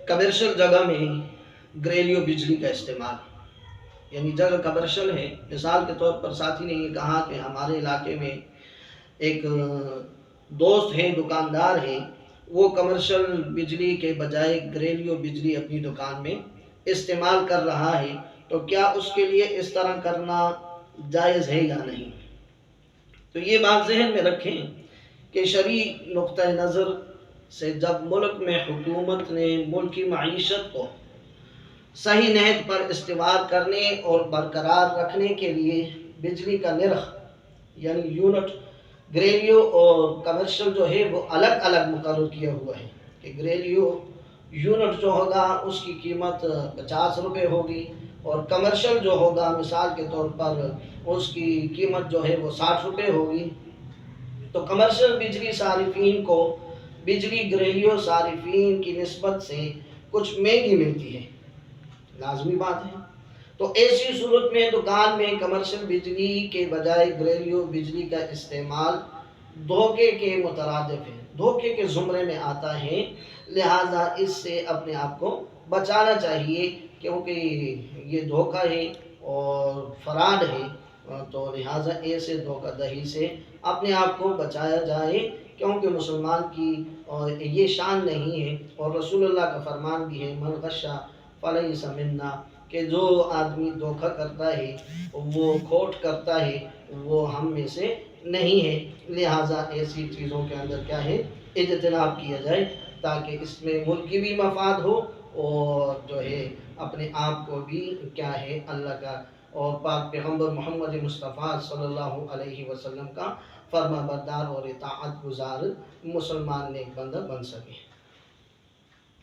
Commercial جگہ میں گھریلو بجلی کا استعمال، یعنی جگہ کمرشل ہے، مثال کے طور پر ساتھی نے یہ کہا کہ ہمارے علاقے میں ایک دوست ہے، دکاندار ہے، وہ کمرشل بجلی کے بجائے گھریلو بجلی اپنی دکان میں استعمال کر رہا ہے، تو کیا اس کے لیے اس طرح کرنا جائز ہے یا نہیں؟ تو یہ بات ذہن میں رکھیں کہ شرعی نقطہ نظر سے جب ملک میں حکومت نے ملکی معیشت کو صحیح نہج پر استوار کرنے اور برقرار رکھنے کے لیے بجلی کا نرخ یعنی یونٹ گھریلو اور کمرشل جو ہے وہ الگ الگ مقرر کیا ہوا ہے کہ گھریلو یونٹ جو ہوگا اس کی قیمت 50 روپے ہوگی، اور کمرشل جو ہوگا مثال کے طور پر اس کی قیمت جو ہے وہ 60 روپے ہوگی۔ تو کمرشل بجلی صارفین کو بجلی گھریلو صارفین کی نسبت سے کچھ مہنگی ملتی ہے، لازمی بات ہے۔ تو ایسی صورت میں دکان میں کمرشل بجلی کے بجائے گھریلو بجلی کا استعمال دھوکے کے مترادف ہے، دھوکے کے زمرے میں آتا ہے، لہٰذا اس سے اپنے آپ کو بچانا چاہیے، کیونکہ یہ دھوکہ ہے اور فراڈ ہے، تو لہٰذا ایسے دھوکہ دہی سے اپنے آپ کو بچایا جائے، کیونکہ مسلمان کی یہ شان نہیں ہے، اور رسول اللہ کا فرمان بھی ہے من غشا فلیس منا، کہ جو آدمی دھوکہ کرتا ہے، وہ کھوٹ کرتا ہے، وہ ہم میں سے نہیں ہے۔ لہٰذا ایسی چیزوں کے اندر کیا ہے، اجتناب کیا جائے، تاکہ اس میں ملک کی بھی مفاد ہو اور جو ہے اپنے آپ کو بھی کیا ہے اللہ کا اور پاک پیغمبر محمد مصطفیٰ صلی اللہ علیہ وسلم کا فرما بردار اور اطاعت گزار مسلمان نیک بندہ بن سکے۔